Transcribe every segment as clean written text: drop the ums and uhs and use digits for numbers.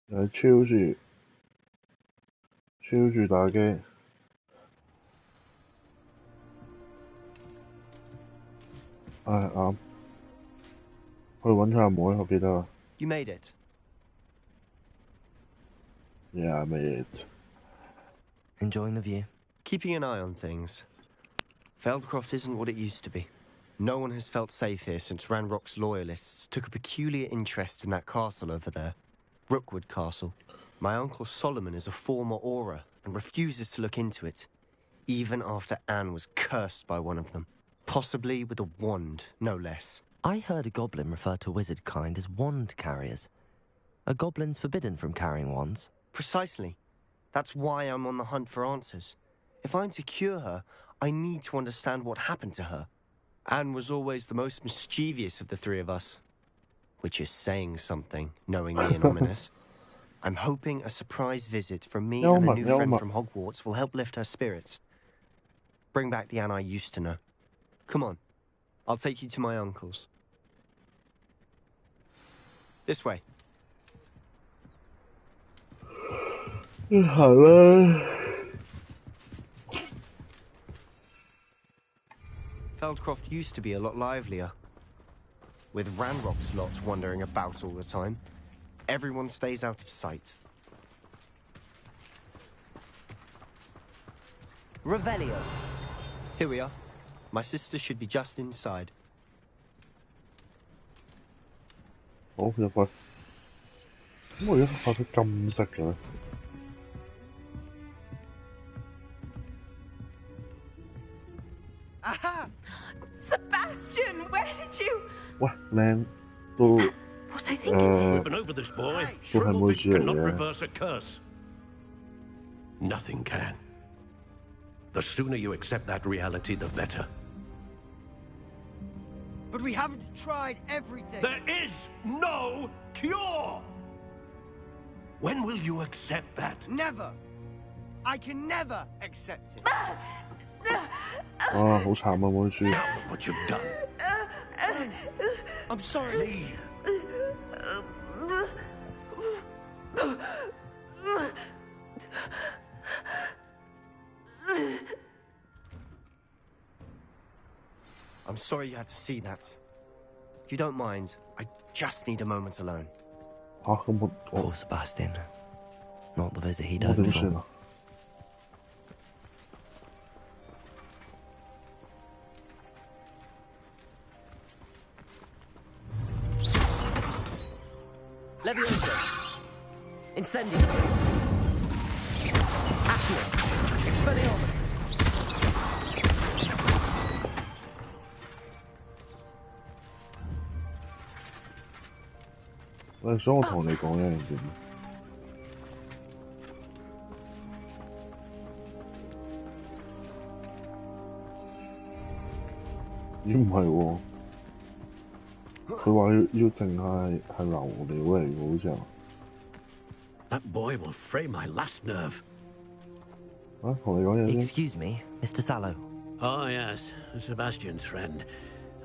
超住打機。唉啱，去揾佢阿妹，我記得啦。You made it. Yeah, I made it. Enjoying the view? Keeping an eye on things. Feldcroft isn't what it used to be. No one has felt safe here since Ranrock's loyalists took a peculiar interest in that castle over there. Rookwood Castle. My uncle Solomon is a former Auror and refuses to look into it, even after Anne was cursed by one of them. Possibly with a wand, no less. I heard a goblin refer to wizard kind as wand carriers. Are goblins forbidden from carrying wands? Precisely. That's why I'm on the hunt for answers. If I'm to cure her, I need to understand what happened to her. Anne was always the most mischievous of the three of us. Which is saying something, knowing me and Ominous. I'm hoping a surprise visit from me and a new friend from Hogwarts will help lift her spirits. Bring back the Anne I used to know. Come on. I'll take you to my uncle's. This way. 係啦。Feldcroft used to be a lot livelier. With Ranrock's lot wandering about all the time, everyone stays out of sight. Revelio. Here we are. My sister should be just inside. 好入去。咁我而家發咗金色嘅咧。Aha! Sebastian, where did you? 喂，靚都 What I think it is. Moving over this boy. Shrivelvich cannot reverse a curse. Nothing can. The sooner you accept that reality, the better. But we haven't tried everything. There is no cure! When will you accept that? Never. I can never accept it. 啊，好慘啊！妹豬。Now look what you've done. I'm sorry. Leave. I'm sorry you had to see that. If you don't mind, I just need a moment alone. 嚇咁我 Poor Sebastian. Not the visit he'd 我 hoped 點算 for. 啊？Levioso. Incendio. Accio. Expelliarmus. 你想我同你講一樣嘢咩？咦唔係喎，佢話要淨係流料嚟嘅好似啊。That boy will fray my last nerve. 啊，同你講嘢先。 Excuse me, Mr. Sallow. Oh, yes, Sebastian's friend.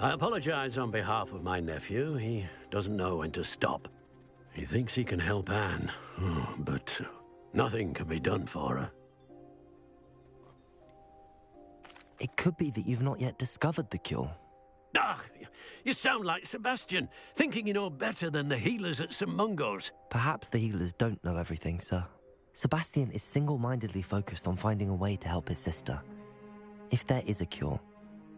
I apologize on behalf of my nephew. He doesn't know when to stop. He thinks he can help Anne, but nothing can be done for her. It could be that you've not yet discovered the cure. Ah, you sound like Sebastian, thinking you know better than the healers at St. Mungo's. Perhaps the healers don't know everything, sir. Sebastian is single-mindedly focused on finding a way to help his sister. If there is a cure,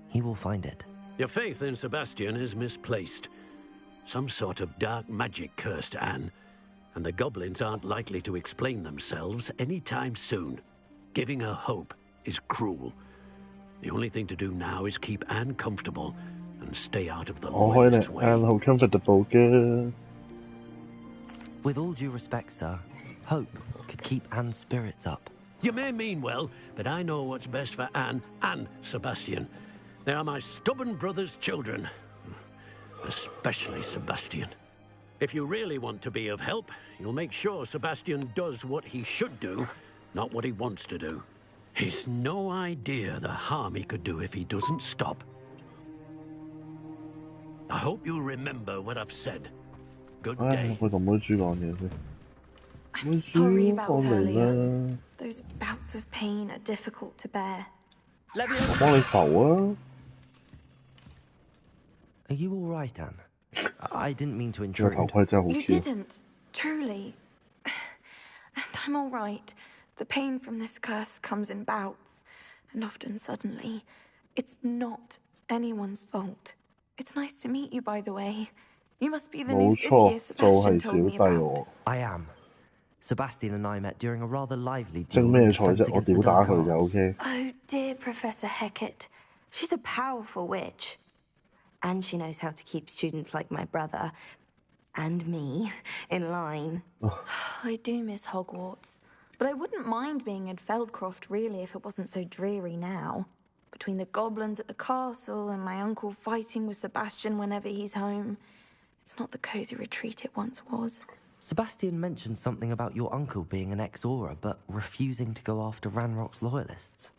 he will find it. Your faith in Sebastian is misplaced. Some sort of dark magic cursed Anne, and the goblins aren't likely to explain themselves anytime soon. Giving her hope is cruel. The only thing to do now is keep Anne comfortable and stay out of the 我可以令 loyalist way. Anne 好 comfortable 嘅。 With all due respect, sir, hope could keep Anne's spirits up. You may mean well, but I know what's best for Anne and Sebastian. They are my stubborn brother's children. Especially Sebastian. If you really want to be of help, you'll make sure Sebastian does what he should do, not what he wants to do. He's no idea the harm he could do if he doesn't stop. I hope you'll remember what I've said. Good 唉， day. 我去同妹豬講嘢先。I'm sorry 放 about 嚟 earlier. 啦， Those bouts of pain are difficult to bear. 我幫你浮啊！ Are you all right, Anne? I didn't mean to 呢個頭 intrude. 盔真係好 You Q。 didn't, truly. And I'm all right. The pain from this curse comes in bouts, and often suddenly. It's not anyone's fault. It's nice to meet you, by the way. You must be the new 冇 fifth 錯， year 就 Sebastian 係小 told me 弟 about. 我。 I am. Sebastian and I met during a rather lively 爭 duel 咩 in 賽 defense 啫？我 against the 屌打 dark 佢㗎 arts. ，OK？ Oh, dear Professor Hecat. She's a powerful witch. And she knows how to keep students like my brother and me in line. I do miss Hogwarts. But I wouldn't mind being in Feldcroft, really, if it wasn't so dreary now. Between the goblins at the castle and my uncle fighting with Sebastian whenever he's home. It's not the cosy retreat it once was. Sebastian mentioned something about your uncle being an ex-Auror, but refusing to go after Ranrock's loyalists.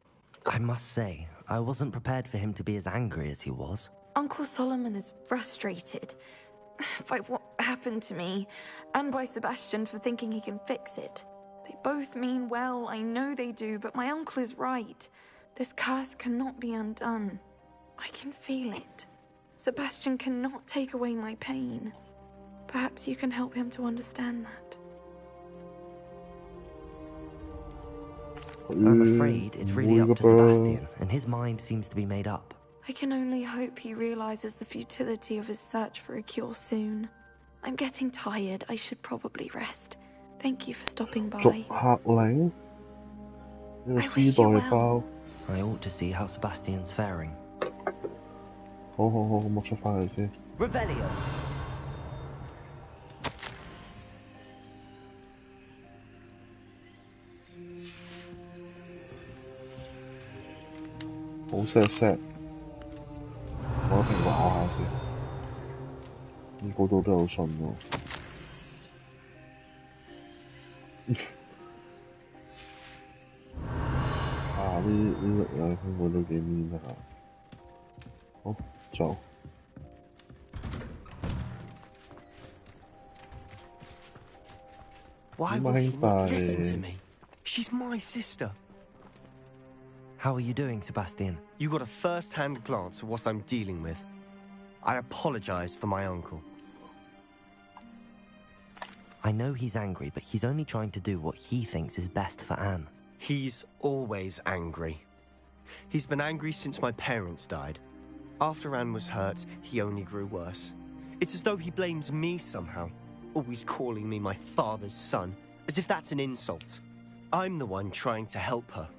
I must say, I wasn't prepared for him to be as angry as he was. Uncle Solomon is frustrated by what happened to me, and by Sebastian for thinking he can fix it. They both mean well, I know they do, but my uncle is right. This curse cannot be undone. I can feel it. Sebastian cannot take away my pain. Perhaps you can help him to understand that. I'm afraid it's really up to Sebastian, and his mind seems to be made up. I can only hope he realizes the futility of his search for a cure soon. I'm getting tired. I should probably rest. Thank you for stopping 逐 by. 客令呢個 I 絲 wish you 袋 well. 包， I ought to see how Sebastian's faring. 好，咁我出翻去先。 Revelio. 好 sad， 我一定咬下先。咁嗰度都有信喎。啊！呢力量兄妹都幾 mean 啊！好，走。 Why will he not listen to me? She's my sister. How are you doing, Sebastian? You got a first-hand glance at what I'm dealing with. I apologize for my uncle. I know he's angry, but he's only trying to do what he thinks is best for Anne. He's always angry. He's been angry since my parents died. After Anne was hurt, he only grew worse. It's as though he blames me somehow, always calling me my father's son, as if that's an insult. I'm the one trying to help her.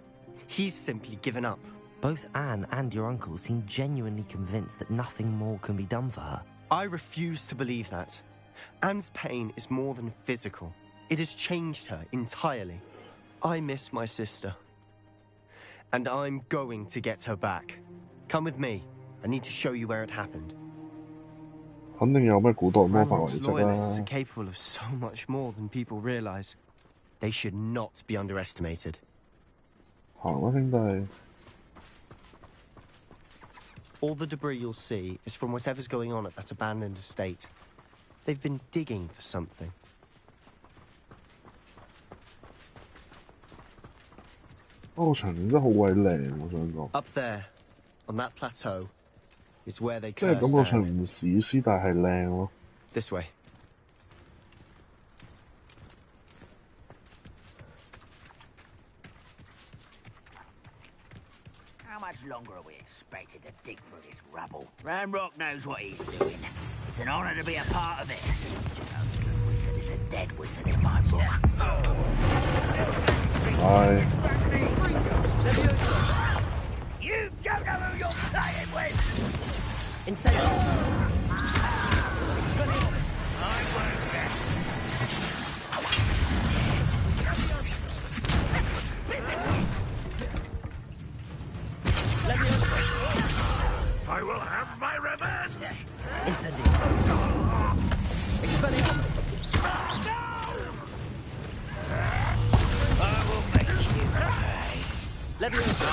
He's simply given up. Both Anne and your uncle seem genuinely convinced that nothing more can be done for her. I refuse to believe that. Anne's pain is more than physical. It has changed her entirely. I miss my sister. And I'm going to get her back. Come with me. I need to show you where it happened. 肯定有咩古代魔法 Ranrock's 遺跡 loyalists are 啦。 capable of so much more than people realize. They should not be underestimated. 行啦，兄弟。 All the debris you'll see is from whatever's going on at that abandoned estate. They've been digging for something. 嗰個場景真係好鬼靚，我想講。 Up there, on that plateau, is where they 即係感覺 cursed 上 Anne. 唔史詩，但係靚咯。 This way. How much longer are we expected to dig through this rubble? Ranrock knows what he's doing. It's an honor to be a part of it. A good wizard is a dead wizard in my book. 係。 You don't know who you're playing with! Incendio! I won't get. I will have my revenge! Incendio! Expelliarmus! I will make you pay. Leviosa!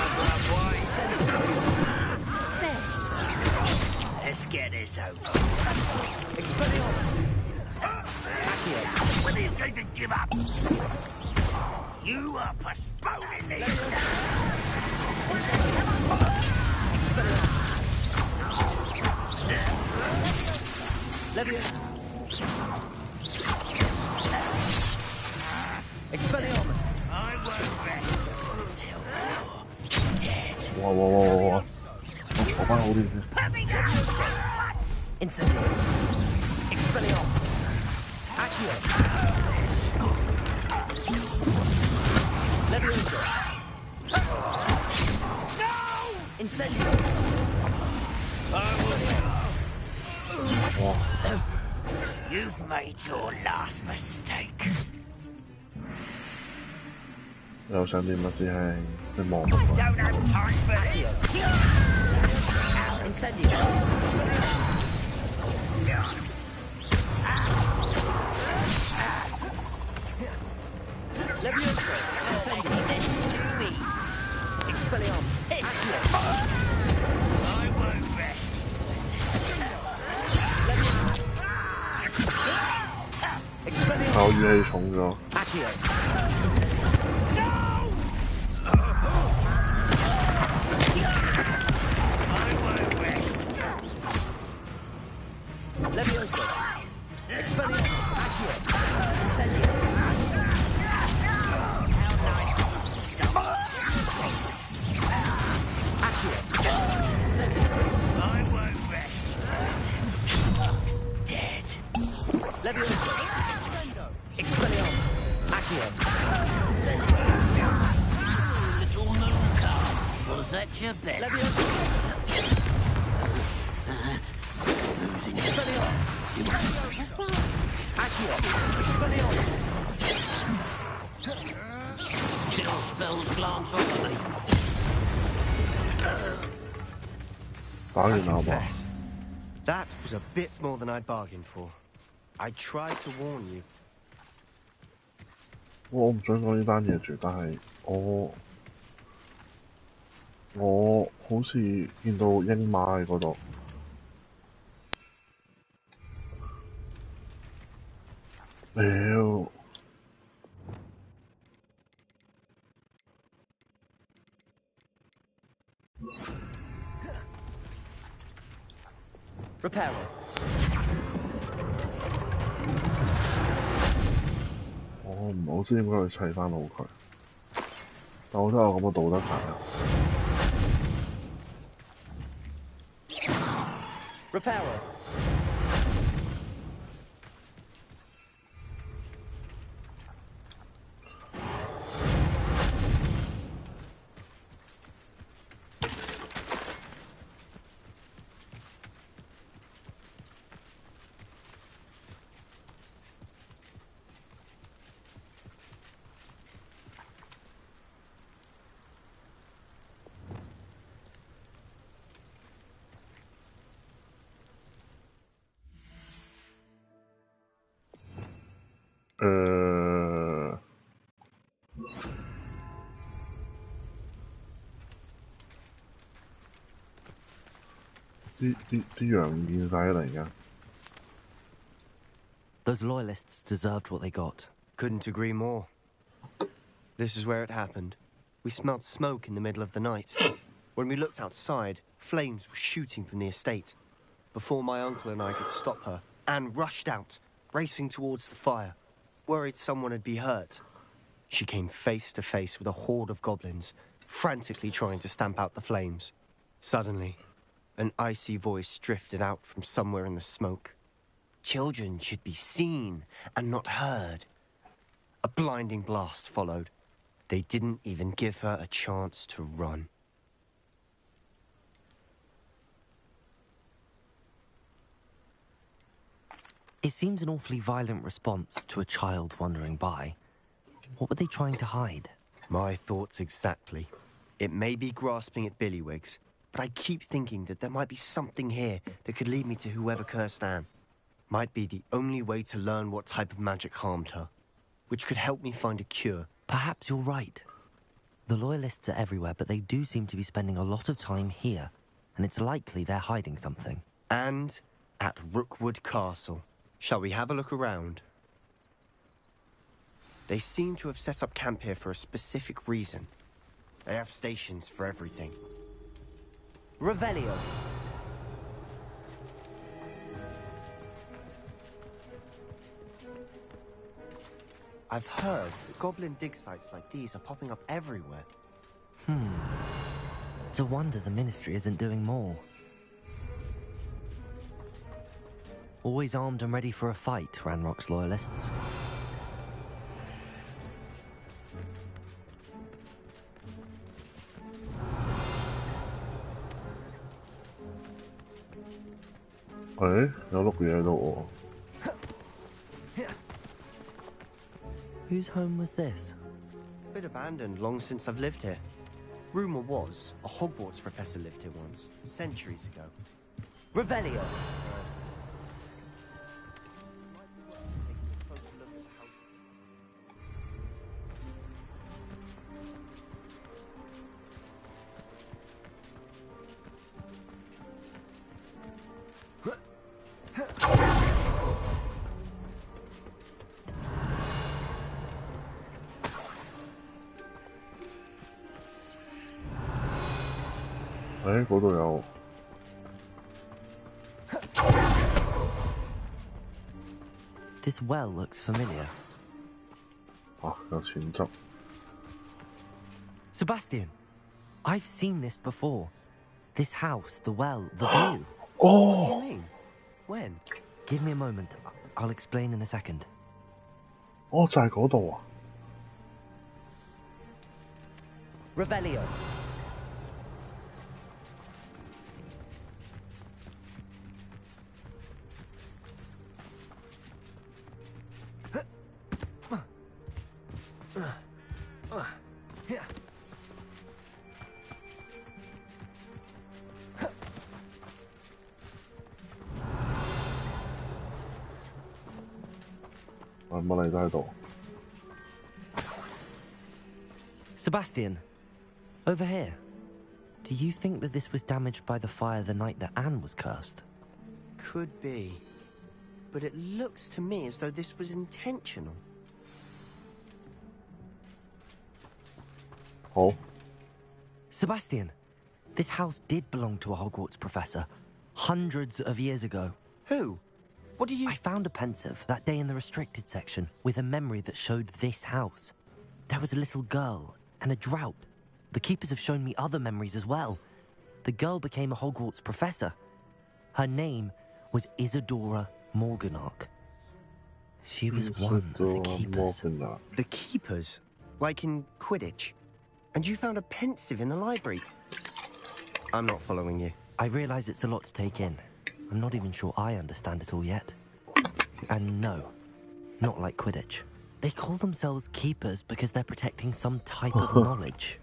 Let's get this over need to give up. You are postponing this. Expelliarmus! I won't rest till you're dead. 哇哇哇哇哇！我坐翻好啲先。 Incendio! Expelliarmus! Accio! Levioso! No! Incendio! You've made your last mistake. 又想點啊，師兄？你望乜鬼？ Don't have time for this. Incendio! Levioso! Incendio! Expelliarmus! Accio! I won't rest. Expelliarmus! 我語氣重咗。 Accio! Incendio! I won't rest. Levioso! Expelliarmus! Accio! Incendio! Accio! Incendio! I won't rest. Dead. Levioso! Expelliarmus! Accio! Incendio! Little moon calf. Was that your bet? Levioso! Losing your Expelliarmus! Accio! Expelliarmus! kill spells glance off me. 打完啦，好嘛？ Confess. That was a bit more than I'd bargained for. I tried to warn you. 我唔想講呢單嘢住，但係我好似見到鷹媽喺嗰度。屌！ Reparo! 我唔係好知點解去砌翻好佢，但我真係有咁嘅道德感。 Reparo!啲羊唔見晒啦，而家。 Those loyalists deserved what they got. Couldn't agree more. This is where it happened. We smelled smoke in the middle of the night. When we looked outside, flames were shooting from the estate. Before my uncle and I could stop her, Anne rushed out, racing towards the fire, worried someone had been hurt. She came face to face with a horde of goblins, frantically trying to stamp out the flames. Suddenly, an icy voice drifted out from somewhere in the smoke. Children should be seen and not heard. A blinding blast followed. They didn't even give her a chance to run. It seems an awfully violent response to a child wandering by. What were they trying to hide? My thoughts exactly. It may be grasping at Billywigs, but I keep thinking that there might be something here that could lead me to whoever cursed Anne. Might be the only way to learn what type of magic harmed her, which could help me find a cure. Perhaps you're right. The Loyalists are everywhere, but they do seem to be spending a lot of time here, and it's likely they're hiding something. And at Rookwood Castle. Shall we have a look around? They seem to have set up camp here for a specific reason. They have stations for everything. Revelio. I've heard that goblin dig sites like these are popping up everywhere. It's a wonder the Ministry isn't doing more. Always armed and ready for a fight, Ranrock's loyalists. Hey, 有碌嘢喺度 Whose home was this? Bit abandoned long since I've lived here. Rumor was a Hogwarts professor lived here once, centuries ago. Revelio. This well looks familiar. 有錢執 Sebastian, I've seen this before. This house, the well, the view. What do you mean? When? Give me a moment. I'll explain in a second. 就係嗰度啊 Revelio. Sebastian, over here. Do you think that this was damaged by the fire the night that Anne was cursed? Could be. But it looks to me as though this was intentional. Oh. Sebastian, this house did belong to a Hogwarts professor hundreds of years ago. Who? What do you... I found a pensive that day in the restricted section with a memory that showed this house. There was a little girl and a drought. The keepers have shown me other memories as well. The girl became a Hogwarts professor. Her name was Isadora Morganach. She was one of the keepers. The keepers? Like in Quidditch? And you found a pensive in the library? I'm not following you. I realize it's a lot to take in. I'm not even sure I understand it all yet. And no, not like Quidditch. They call themselves keepers because they're protecting some type of knowledge.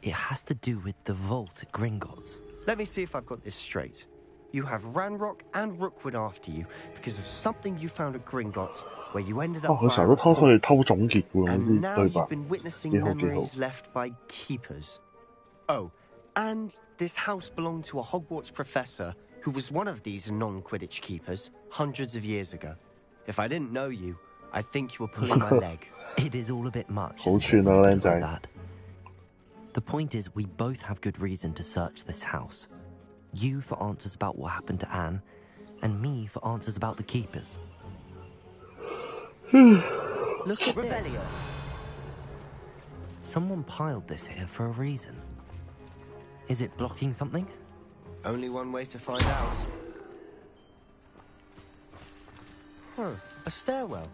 It has to do with the vault at Gringotts. Let me see if I've got this straight. You have Ranrock and Rookwood after you because of something you found at Gringotts where you ended up via a portal. And now you've been witnessing memories left by keepers. Oh, and this house belonged to a Hogwarts professor who was one of these non-Quidditch keepers hundreds of years ago. If I didn't know you, I think you were pulling my leg. It is all a bit much. That. The point is, we both have good reason to search this house. You for answers about what happened to Anne, and me for answers about the keepers. Look at this. Someone piled this here for a reason. Is it blocking something? Only one way to find out. Huh, a stairwell.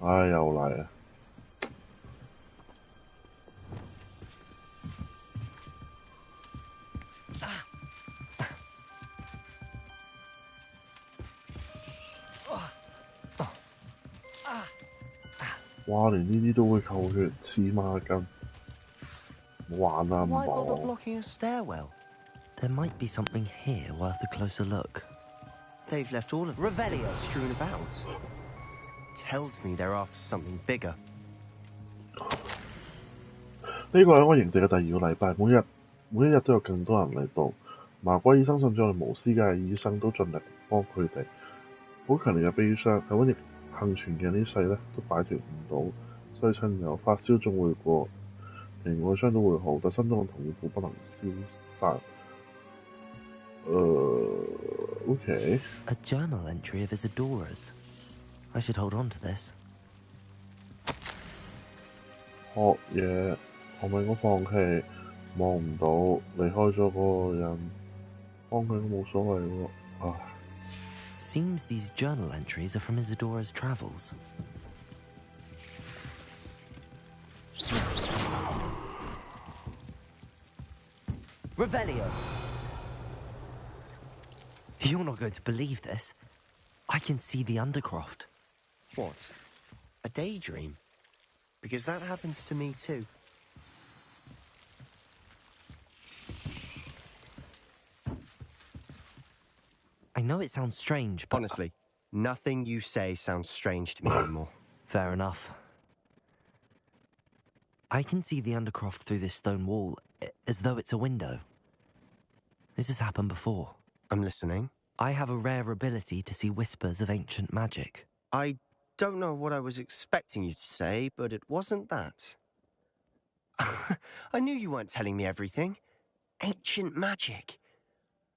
唉，又嚟啊！哇！連呢啲都會扣血，黐孖筋，玩啊唔 Why bother 好。 blocking a stairwell? There might be something here worth a closer look. They've left all of this strewn about. Tells me they're after something bigger. 呢個係我營地嘅第二個禮拜，每一日都有更多人嚟到。麻瓜醫生甚至我哋無私嘅醫生都盡力幫佢哋。好強烈嘅悲傷，係瘟疫幸存嘅呢世呢，都擺脱唔到西親友，發燒仲會過，皮外傷都會好，但心中嘅痛苦不能消散。OK. A journal entry of Isadora's. I should hold on to this. 學嘢，我咪應該放棄，望唔到，離開咗嗰個人，幫佢都冇所謂喎。唉。Seems these journal entries are from Isadora's travels. Revelio! You're not going to believe this. I can see the Undercroft. What? A daydream? Because that happens to me too. I know it sounds strange, but... Honestly, nothing you say sounds strange to me anymore. Fair enough. I can see the Undercroft through this stone wall, as though it's a window. This has happened before. I'm listening. I have a rare ability to see whispers of ancient magic. I don't know what I was expecting you to say, but it wasn't that. I knew you weren't telling me everything. Ancient magic.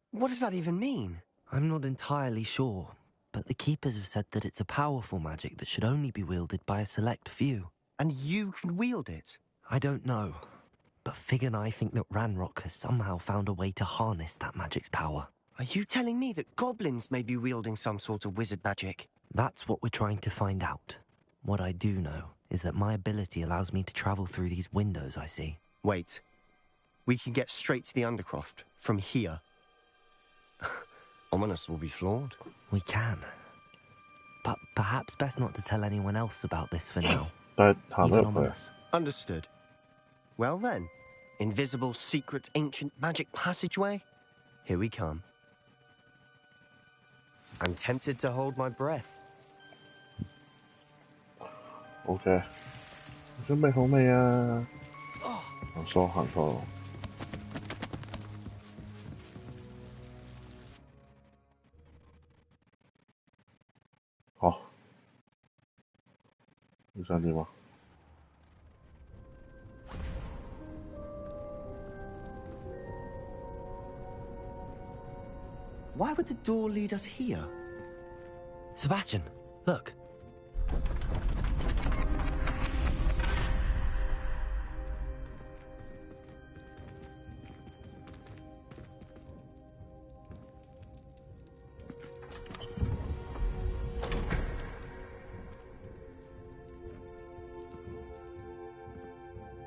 What does that even mean? I'm not entirely sure, but the Keepers have said that it's a powerful magic that should only be wielded by a select few. And you can wield it? I don't know, but Fig and I think that Ranrock has somehow found a way to harness that magic's power. Are you telling me that goblins may be wielding some sort of wizard magic? That's what we're trying to find out. What I do know is that my ability allows me to travel through these windows I see. Wait. We can get straight to the Undercroft from here. Ominous will be flawed. We can. But perhaps best not to tell anyone else about this for now. Even Ominous. Understood. Well then, invisible, secret, ancient magic passageway? Here we come. I'm tempted to hold my breath. OK， 準備好未啊？我疏行錯。好，你想點啊？ Why would the door lead us here? Sebastian, look.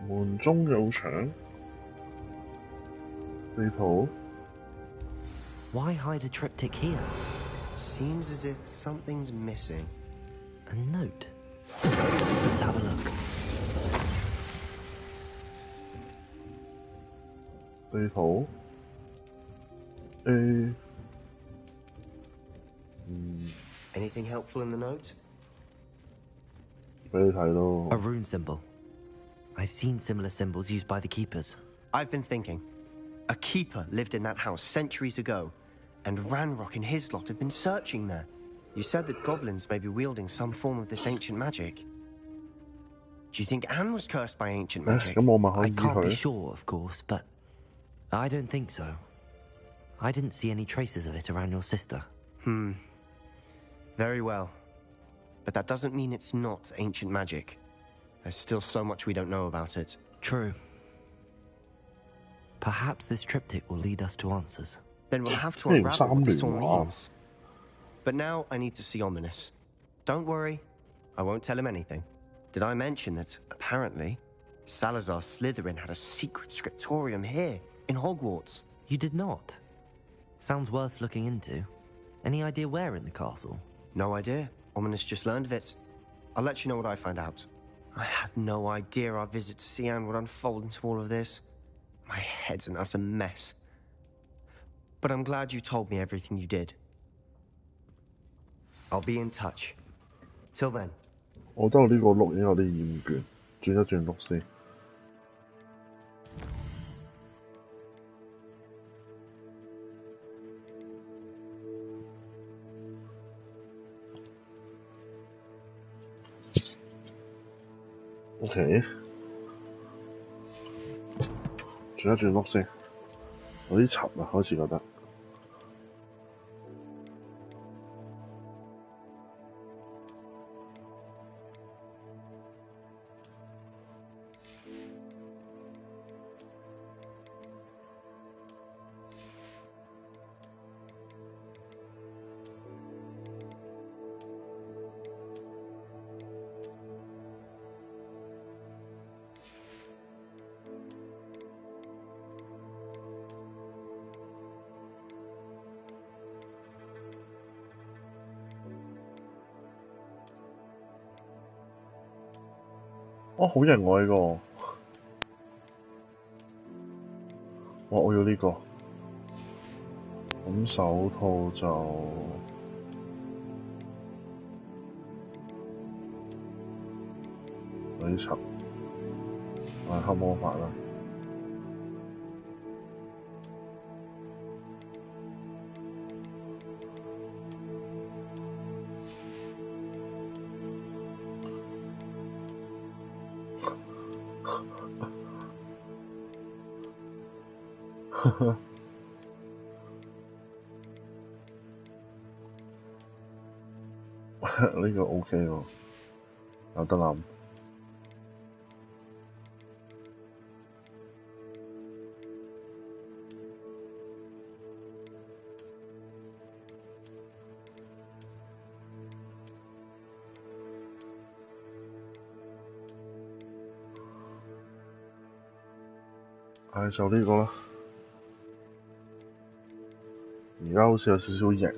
門中有牆，地圖。 Why hide a triptych here? Seems as if something's missing. A note. Let's have a look. 地圖 Anything helpful in the note? 俾你睇咯。 A rune symbol. I've seen similar symbols used by the Keepers. I've been thinking. A keeper lived in that house centuries ago, and Ranrock and his lot have been searching there. You said that goblins may be wielding some form of this ancient magic. Do you think Anne was cursed by ancient magic? I can't be sure, of course, but I don't think so. I didn't see any traces of it around your sister. Very well. But that doesn't mean it's not ancient magic. There's still so much we don't know about it. True. Perhaps this triptych will lead us to answers. Then we'll have to unravel what this all means. But now I need to see Ominous. Don't worry, I won't tell him anything. Did I mention that, apparently, Salazar Slytherin had a secret scriptorium here, in Hogwarts? You did not? Sounds worth looking into. Any idea where in the castle? No idea. Ominous just learned of it. I'll let you know what I find out. I had no idea our visit to Cian would unfold into all of this. My head's an utter mess. But I'm glad you told me everything you did. I'll be in touch. Till then. 我覺得我呢個碌已經有啲厭倦，轉一轉碌先。OK， 轉一轉屋先，有啲沉啊，開始覺得。哦，好型喎呢個！哇，我要呢個。咁手套就有啲沉，黑魔法啦。呢個 OK 喎，有得諗。就呢個啦。而家好似有少少型。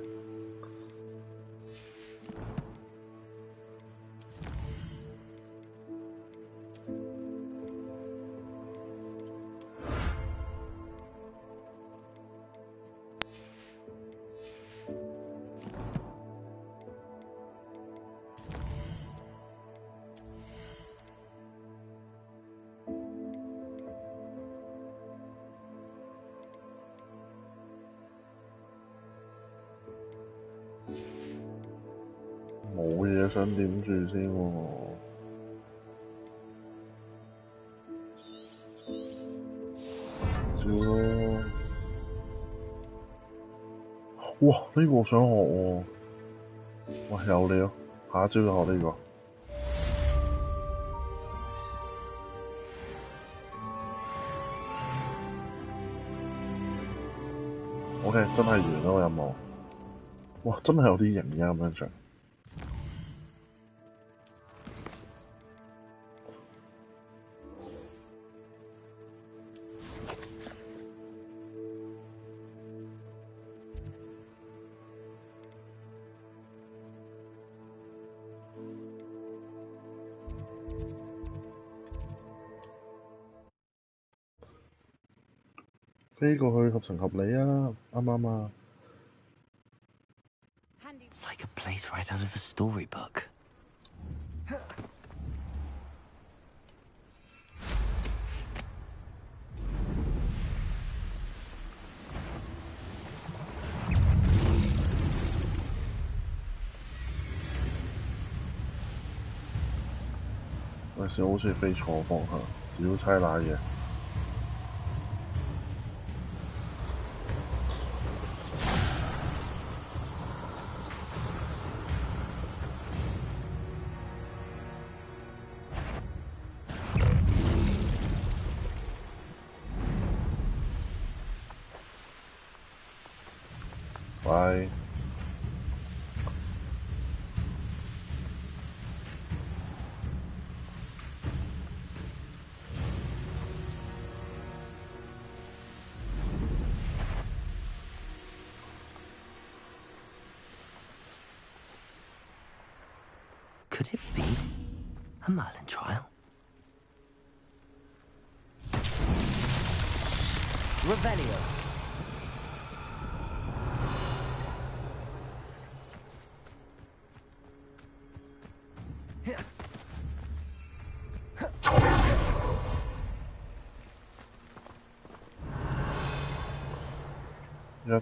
冇嘢想點住先喎。照咯。哇！呢個我想學喎。哇！有你咯，下一招就學呢個。OK， 真係完啦個任務。哇！真係有啲型嘅咁樣着。飛過去合情合理啊，啱唔啱啊？ It's like a place right out of a storybook.有時好似飛錯方向，屌差賴嘢。喂。Could it be a Merlin trial? Revelio.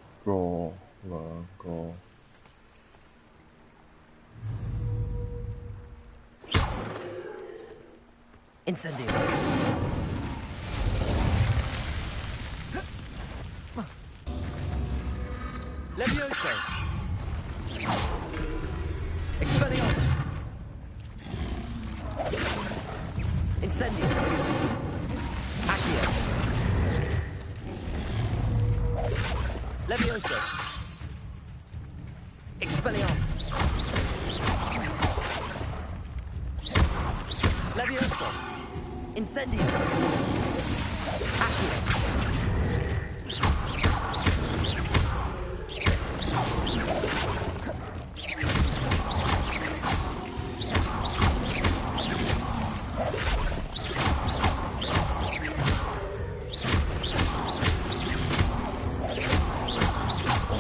Một, hai, ba. Incendio. Levioso. Expelliarmus. Incendio. Accio. Levioso. Expelliarmus. Levioso. Incendio. Accio.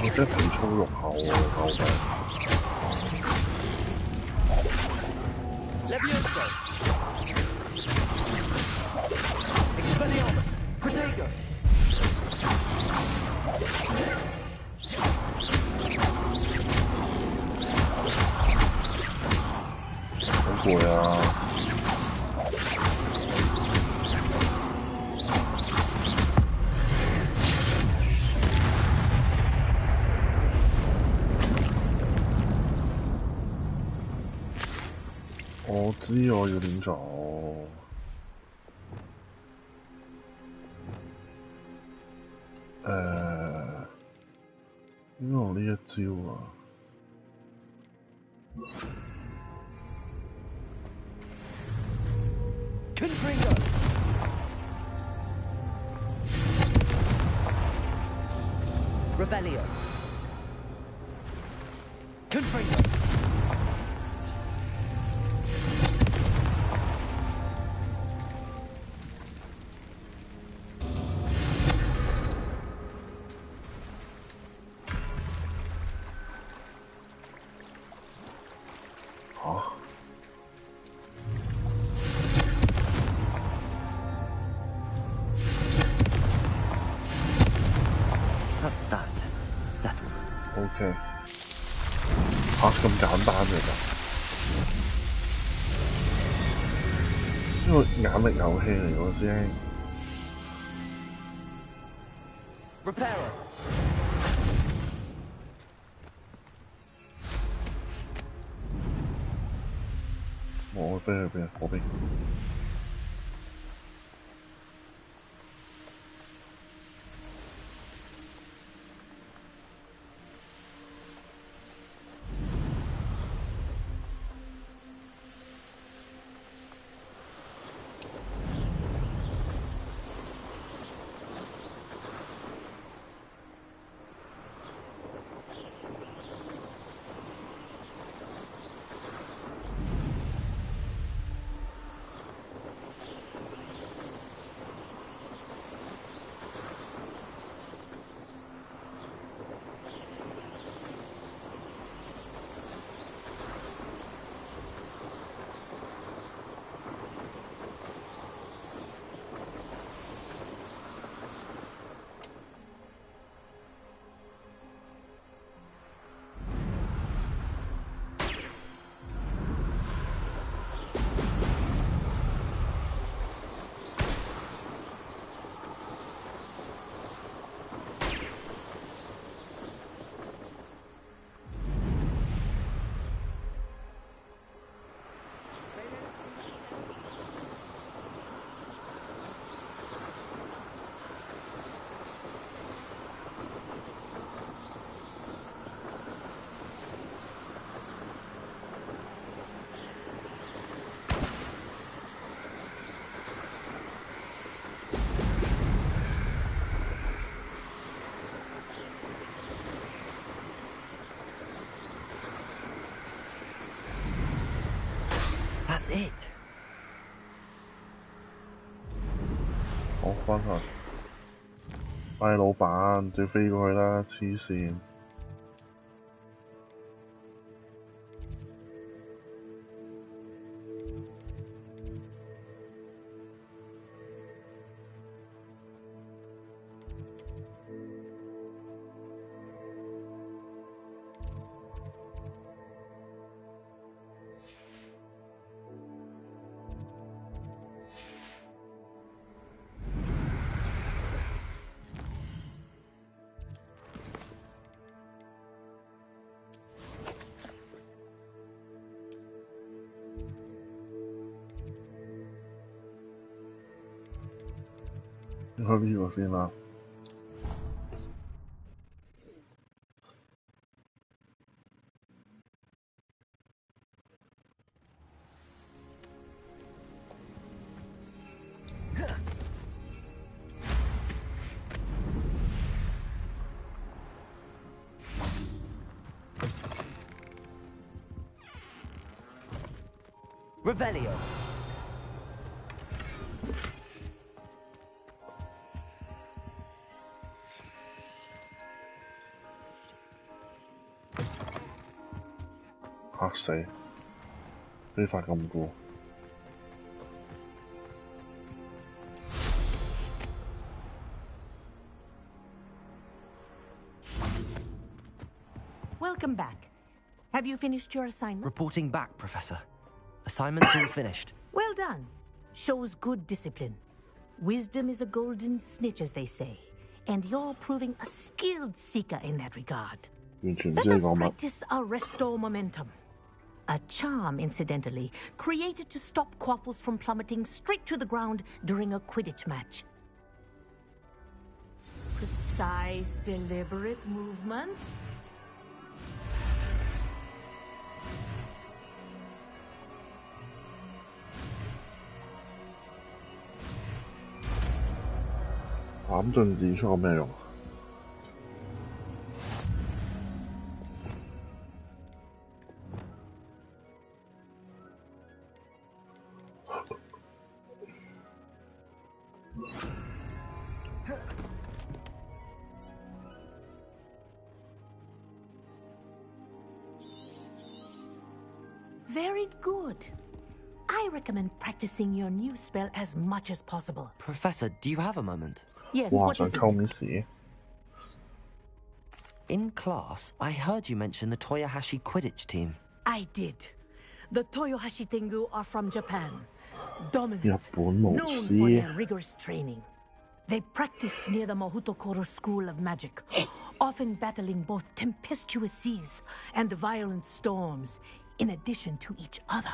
我真係皮粗肉厚喎，狗仔。Levioso. Expelliarmus. Protego. 好攰啊！我知我要點做。應該用呢一招啊。Confringo. Revelio. Confringo. That's that. Settled. OK。嚇咁簡單嘅咋？呢個眼力遊戲嚟喎，師兄。Reparo. 我飛去邊啊？嗰邊。That's it. 好，翻去。喂，老闆，直接飛過去啦！黐線。應該呢個先啦。Revelio.嚇死！非法禁錮。Welcome back. Have you finished your assignment? Reporting back, Professor. Assignment's all finished. Well done. Shows good discipline. Wisdom is a golden snitch, as they say. And you're proving a skilled seeker in that regard. 完全唔 Let 知你 us 講乜。 practice our restore momentum. A charm, incidentally, created to stop Quaffles from plummeting straight to the ground during a Quidditch match. Precise, deliberate movements.「膽盡指出有咩用？ Very good. I recommend practicing your new spell as much as possible. Professor, do you have a moment? Yes, 哇！ what 想 is it? 溝 Miss In class, I heard you mention the Toyohashi Quidditch team. I did. The Toyohashi Tengu are from Japan. 日 Dominant, 本巫 known for 師 their rigorous training. They practice near the Mahutokoro School of Magic, often battling both tempestuous seas and violent storms, in addition to each other.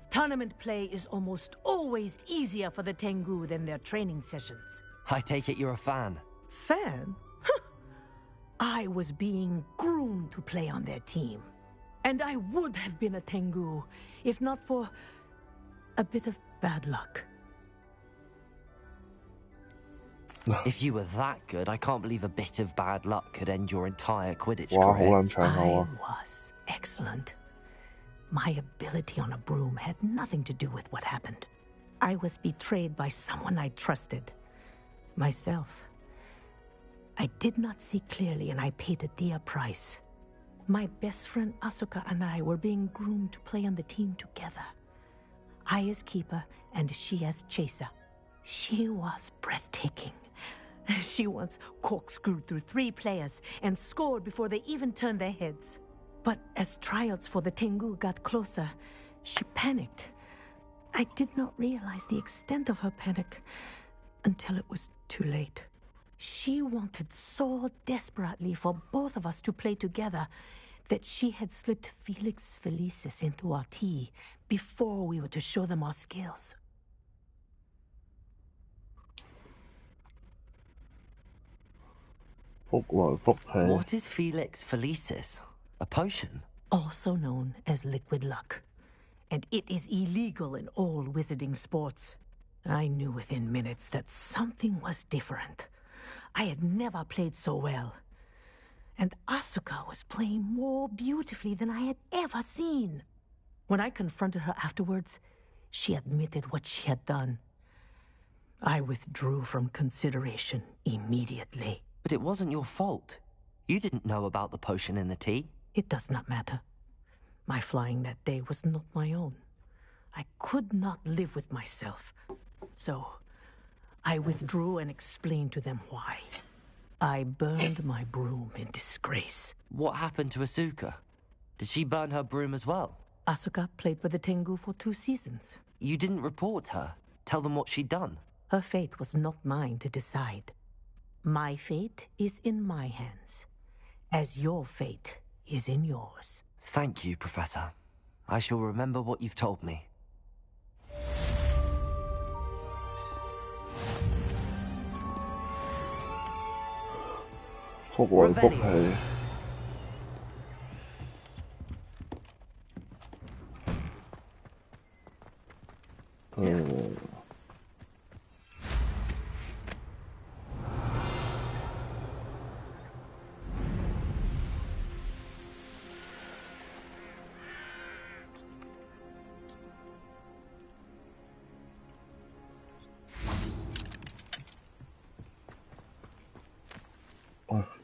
Tournament play is almost always easier for the Tengu than their training sessions. I take it you're a fan. Fan? I was being groomed to play on their team. And I would have been a Tengu, if not for a bit of bad luck. If you were that good, I can't believe a bit of bad luck could end your entire Quidditch 哇！好 career. 撚長口 I 啊！ was excellent. My ability on a broom had nothing to do with what happened. I was betrayed by someone I trusted. Myself. I did not see clearly and I paid a dear price. My best friend Asuka and I were being groomed to play on the team together. I as keeper and she as chaser. She was breathtaking. She once corkscrewed through 3 players and scored before they even turned their heads. But as tryouts for the Tengu got closer, she panicked. I did not realize the extent of her panic until it was too late. She wanted so desperately for both of us to play together that she had slipped Felix Felicis into our tea before we were to show them our skills. What is Felix Felicis? A potion? Also known as liquid luck. And it is illegal in all wizarding sports. I knew within minutes that something was different. I had never played so well. And Asuka was playing more beautifully than I had ever seen. When I confronted her afterwards, she admitted what she had done. I withdrew from consideration immediately. But it wasn't your fault. You didn't know about the potion in the tea. It does not matter. My flying that day was not my own. I could not live with myself. So, I withdrew and explained to them why. I burned my broom in disgrace. What happened to Asuka? Did she burn her broom as well? Asuka played for the Tengu for 2 seasons. You didn't report her? Tell them what she'd done? Her fate was not mine to decide. My fate is in my hands, as your fate is in yours. Thank you, Professor. I shall remember what you've told me. 福來福氣。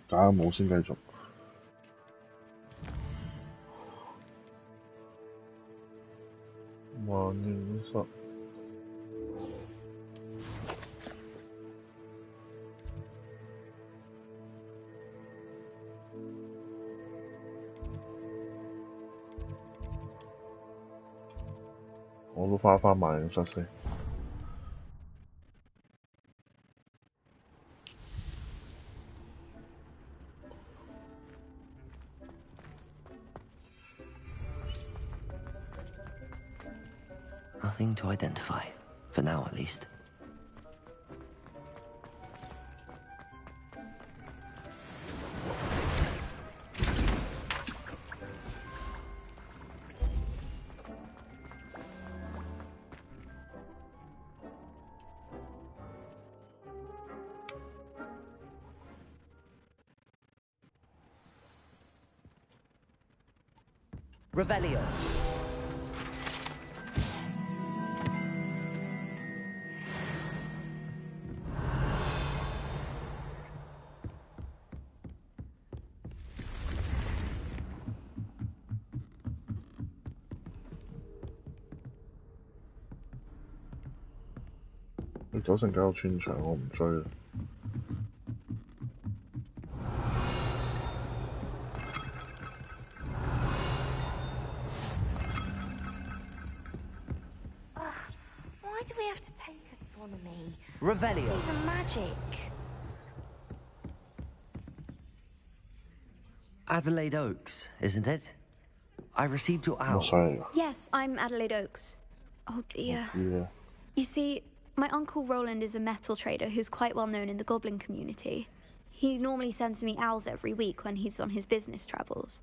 假冇先繼續。萬應室。我都翻返萬應室先。Nothing to identify, for now at least. Revelio.你9成9個穿牆，我唔追啦。Why do we have to take astronomy? Revelio. It's even magic. Adelaide Oaks, isn't it? I received your owl. Yes, I'm Adelaide Oaks. Oh dear. Yeah. You see, my uncle Roland is a metal trader who's quite well known in the goblin community. He normally sends me owls every week when he's on his business travels.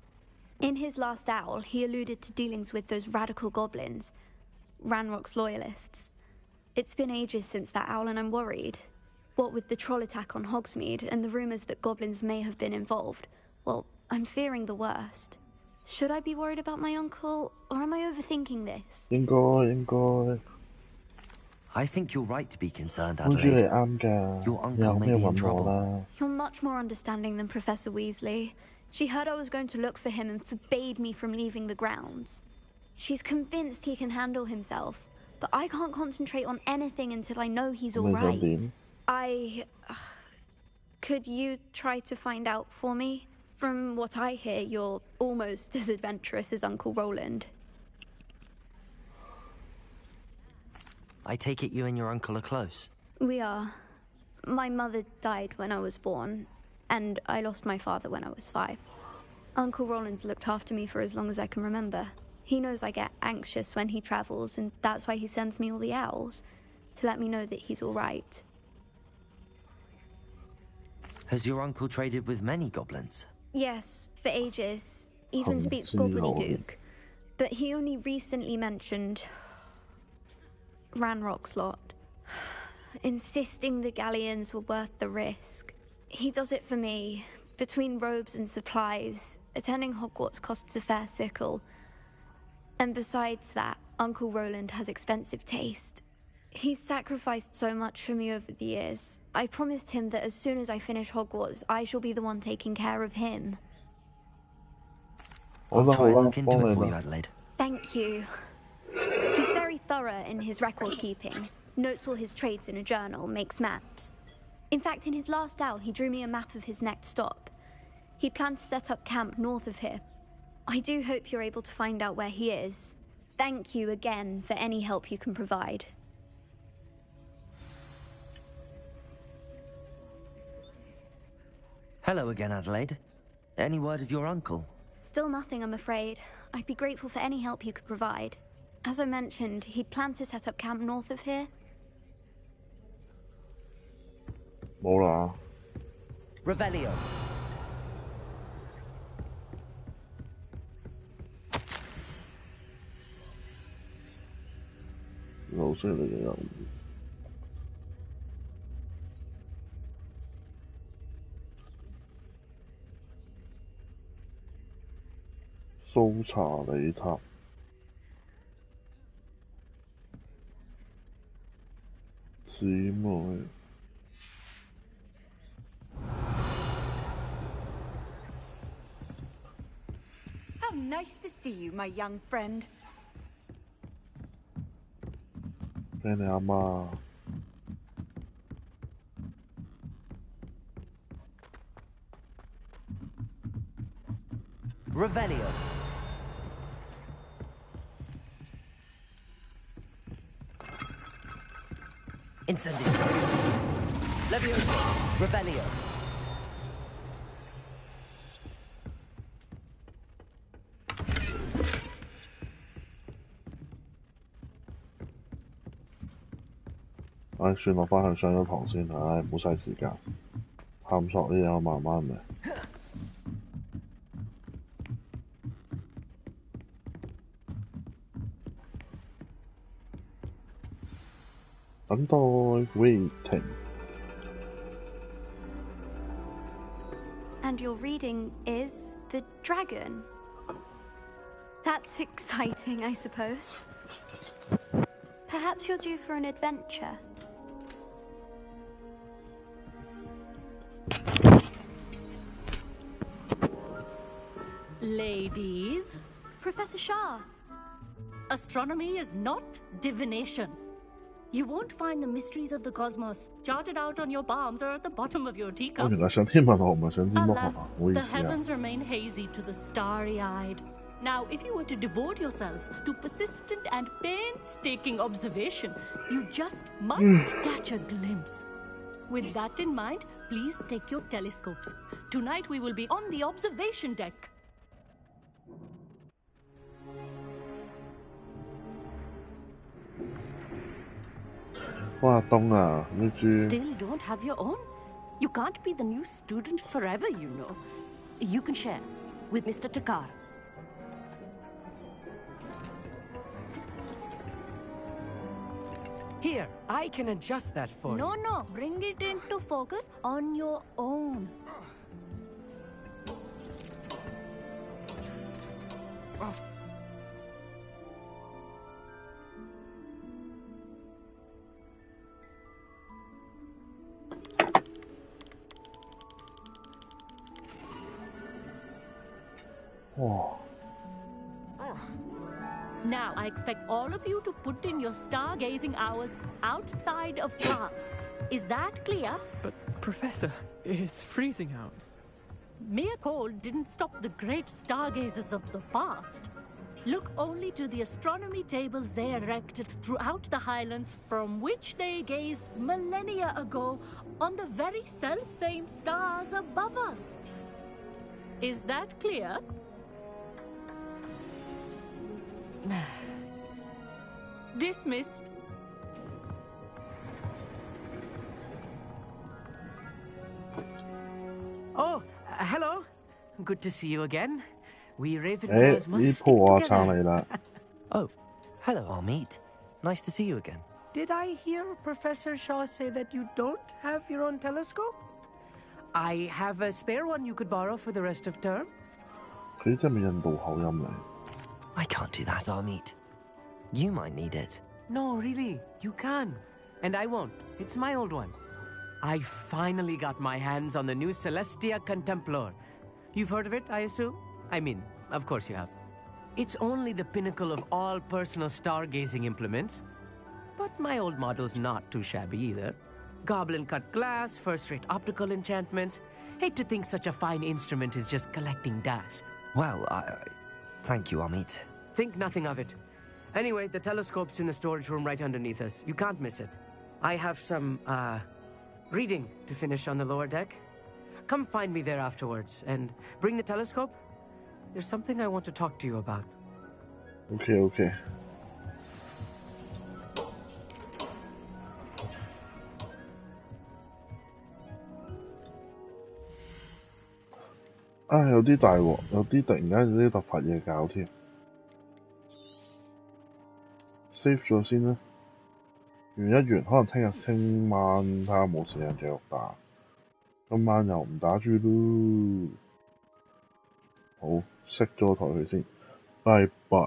In his last owl, he alluded to dealings with those radical goblins, Ranrock's loyalists. It's been ages since that owl and I'm worried. What with the troll attack on Hogsmeade and the rumours that goblins may have been involved, well, I'm fearing the worst. Should I be worried about my uncle, or am I overthinking this? 應該。 I think you're right to be concerned, Adelaide. Your uncle may be in trouble. You're much more understanding than Professor Weasley. She heard I was going to look for him and forbade me from leaving the grounds. She's convinced he can handle himself, but I can't concentrate on anything until I know he's all right. Could you try to find out for me? From what I hear, you're almost as adventurous as Uncle Roland. I take it you and your uncle are close? We are. My mother died when I was born, and I lost my father when I was 5. Uncle Roland's looked after me for as long as I can remember. He knows I get anxious when he travels, and that's why he sends me all the owls, to let me know that he's all right. Has your uncle traded with many goblins? Yes, for ages. Even speaks gobbledygook. But he only recently mentioned Ranrock's lot, insisting the galleons were worth the risk. He does it for me. Between robes and supplies, attending Hogwarts costs a fair sickle. And besides that, Uncle Roland has expensive taste. He's sacrificed so much for me over the years. I promised him that as soon as I finish Hogwarts, I shall be the one taking care of him. I'll try and look into it for you, Adelaide. Thank you. He's very thorough in his record keeping, notes all his trades in a journal, makes maps. In fact, in his last owl, he drew me a map of his next stop. He'd planned to set up camp north of here. I do hope you're able to find out where he is. Thank you again for any help you can provide. Hello again, Adelaide. Any word of your uncle? Still nothing, I'm afraid. I'd be grateful for any help you could provide. As I mentioned, he'd planned to set up camp north of here.冇啦。Revelio. 流星嚟嘅人物。蘇查理塔。姊妹。How nice to see you, my young friend. 俾你阿媽。Revelio. Incendio. Leviosa. Revelio.唉，算我返去上咗堂先，唉，唔好嘥時間。探索呢嘢我慢慢嚟。等待 waiting。 And your reading is The Dragon. That's exciting, I suppose. Perhaps you're due for an adventure. Ladies. Professor Shah. Astronomy is not divination. You won't find the mysteries of the cosmos charted out on your palms or at the bottom of your 我 teacups. 原來上天文學唔係上占卜學 Alas, 啊，唔好意 the 思啊。 heavens remain hazy to the starry-eyed. Now, if you were to devote yourselves to persistent and painstaking observation, you just might catch a glimpse. With that in mind, please take your telescopes. Tonight we will be on the observation deck. 哇，凍啊！呢豬 Still don't have your own? You can't be the new student forever, you know. You can share with Mr. Takar. Here, I can adjust that for you. No, bring it into focus on your own. Now, I expect all of you to put in your stargazing hours outside of class. Is that clear? But, Professor, it's freezing out. Mere cold didn't stop the great stargazers of the past. Look only to the astronomy tables they erected throughout the Highlands from which they gazed millennia ago on the very self-same stars above us. Is that clear? Dismissed. Oh, hello. Good to see you again. We 誒 Ravenclaws 呢 must 鋪 stick 我撐 together. 你啦。 Oh, hello, Amit. Nice to see you again. Did I hear Professor Shaw say that you don't have your own telescope? I have a spare one you could borrow for the rest of term. 佢真係咪印度口音嚟？ I can't do that, Amit. You might need it. No, really, you can. And I won't. It's my old one. I finally got my hands on the new Celestia Contemplor. You've heard of it, I assume? I mean, of course you have. It's only the pinnacle of all personal stargazing implements. But my old model's not too shabby either. Goblin-cut glass, first-rate optical enchantments. Hate to think such a fine instrument is just collecting dust. Well, thank you, Amit. Think nothing of it. Anyway, the telescope's in the storage room right underneath us. You can't miss it. I have some, reading to finish on the lower deck. Come find me there afterwards, and bring the telescope. There's something I want to talk to you about. OK。啊，有啲大鑊，有啲突然間有啲突發嘢搞添。save 咗先啦。完一完，可能聽晚睇下有冇時間繼續打。今晚又唔打住咯。好，熄咗台佢先，拜拜。